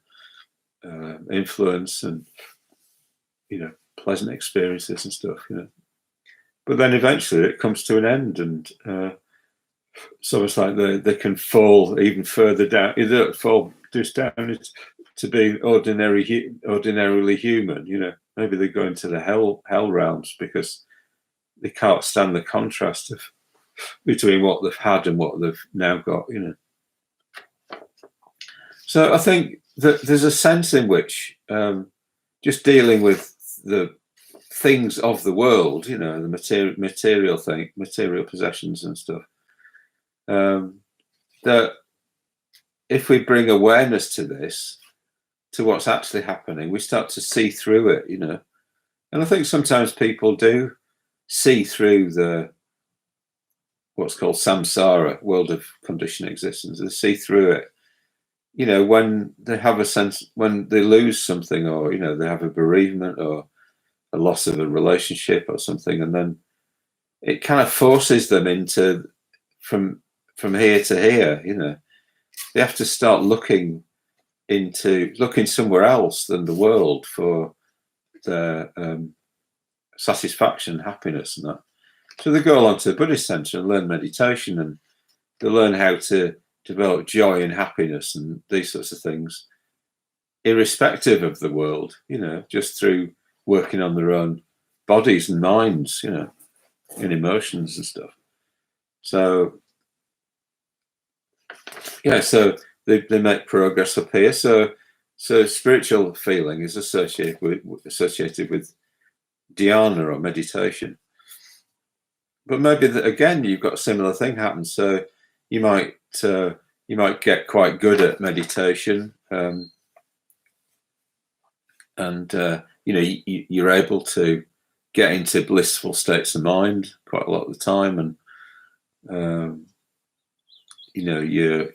influence, and pleasant experiences and stuff. But then eventually it comes to an end, and so it's like they can fall even further down. Either fall just down to be ordinarily human. Maybe they go into the hell realms because they can't stand the contrast between what they've had and what they've now got. So I think that there's a sense in which just dealing with the things of the world, the material possessions and stuff, that if we bring awareness to this, to what's actually happening, we start to see through it, And I think sometimes people do see through what's called samsara, world of conditioned existence. They see through it, when they have a sense, when they lose something, or they have a bereavement or a loss of a relationship or something, and then it kind of forces them into from here to here. They have to start looking somewhere else than the world for their satisfaction, happiness, and that. So they go along to the Buddhist center and learn meditation, and they learn how to develop joy and happiness and these sorts of things, irrespective of the world, just through working on their own bodies and minds, and emotions and stuff. So, so they make progress up here. So spiritual feeling is associated with dhyana or meditation. But maybe again, you've got a similar thing happen. So you might you might get quite good at meditation, and you're able to get into blissful states of mind quite a lot of the time, and you're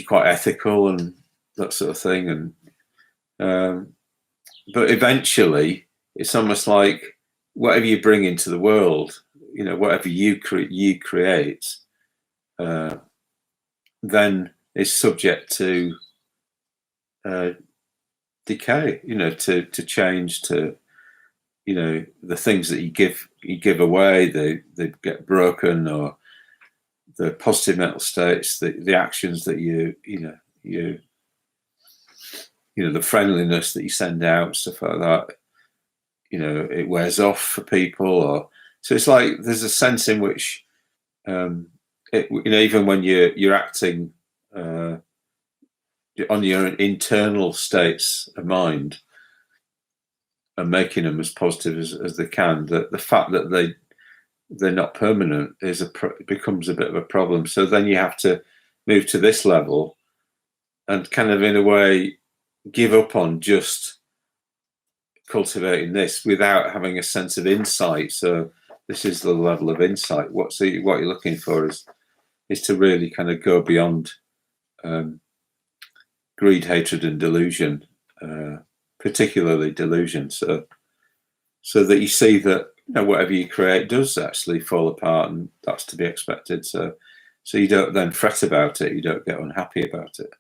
quite ethical and that sort of thing, and but eventually it's almost like whatever you bring into the world, whatever you create, then is subject to decay, to change, to the things that you give away, they get broken, or the positive mental states, the actions that the friendliness that you send out, stuff like that, it wears off for people. Or so it's like there's a sense in which even when you're acting on your internal states of mind and making them as positive as they can, the fact that they're not permanent becomes a bit of a problem. So then you have to move to this level and kind of, in a way, give up on just cultivating this without having a sense of insight. So this is the level of insight. What you're looking for is to really kind of go beyond greed, hatred, and delusion, particularly delusion. So that you see that whatever you create does actually fall apart, and that's to be expected. So you don't then fret about it. You don't get unhappy about it.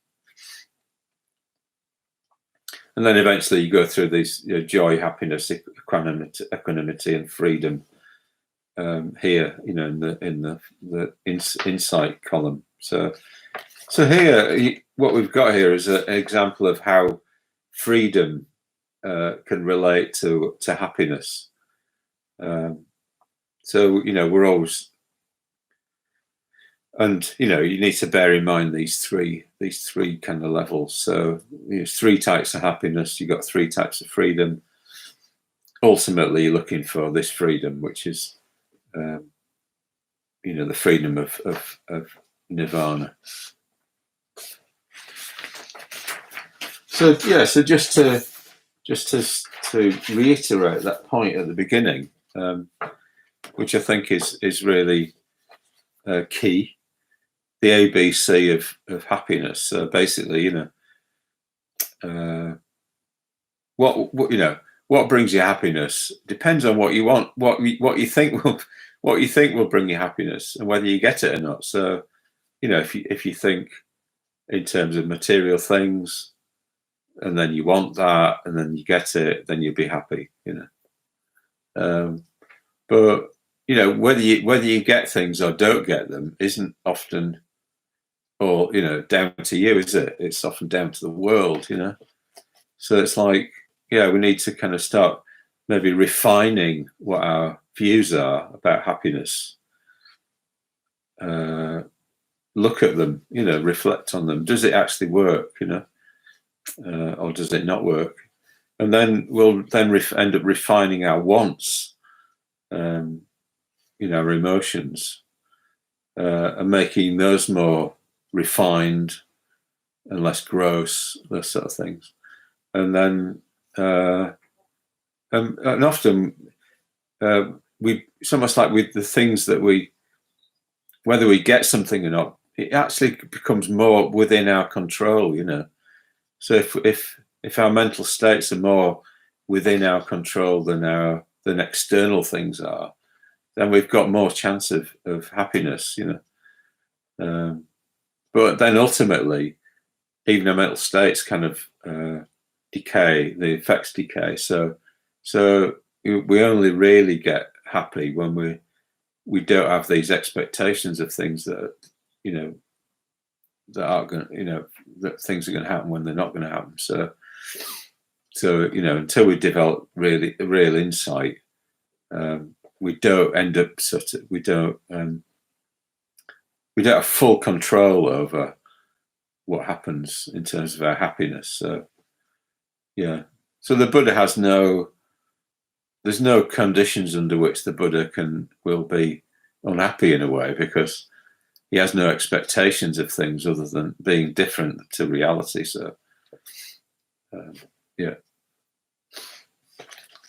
And then eventually you go through these joy, happiness, equanimity, and freedom here, in the insight column. So here, what we've got here is an example of how freedom can relate to happiness. So we're always, and you need to bear in mind these three kind of levels. So there's three types of happiness. You've got three types of freedom. Ultimately, you're looking for this freedom, which is the freedom of nirvana. So just to reiterate that point at the beginning, which I think is really key, the ABC of happiness. So basically, what brings you happiness depends on what you want, what you think will bring you happiness, and whether you get it or not. So if you think in terms of material things, and then you want that, and then you get it, then you'll be happy. But whether you get things or don't get them isn't often, or down to you, is it? It's often down to the world. So it's like, we need to kind of start maybe refining what our views are about happiness. Look at them, reflect on them. Does it actually work? Or does it not work? And then we'll end up refining our wants, our emotions, and making those more refined and less gross, those sort of things. And then, and often, it's almost like with the things that whether we get something or not, it actually becomes more within our control, So if our mental states are more within our control than external things are, then we've got more chance of happiness, But then ultimately, even our mental states kind of decay, the effects decay. So we only really get happy when we don't have these expectations of things that that aren't going, that things are going to happen when they're not going to happen. So until we develop real insight, we don't end up we don't have full control over what happens in terms of our happiness. So so the Buddha there's no conditions under which the Buddha will be unhappy in a way, because he has no expectations of things other than being different to reality. So yeah.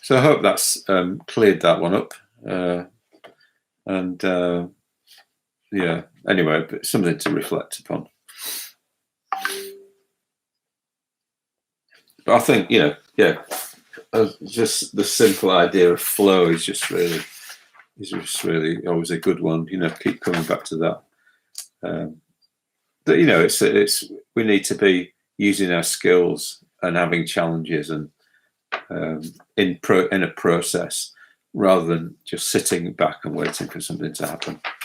So I hope that's cleared that one up. Yeah, anyway, but something to reflect upon. But I think, just the simple idea of flow is just really always a good one. Keep coming back to that. But it's we need to be using our skills and having challenges and in a process rather than just sitting back and waiting for something to happen.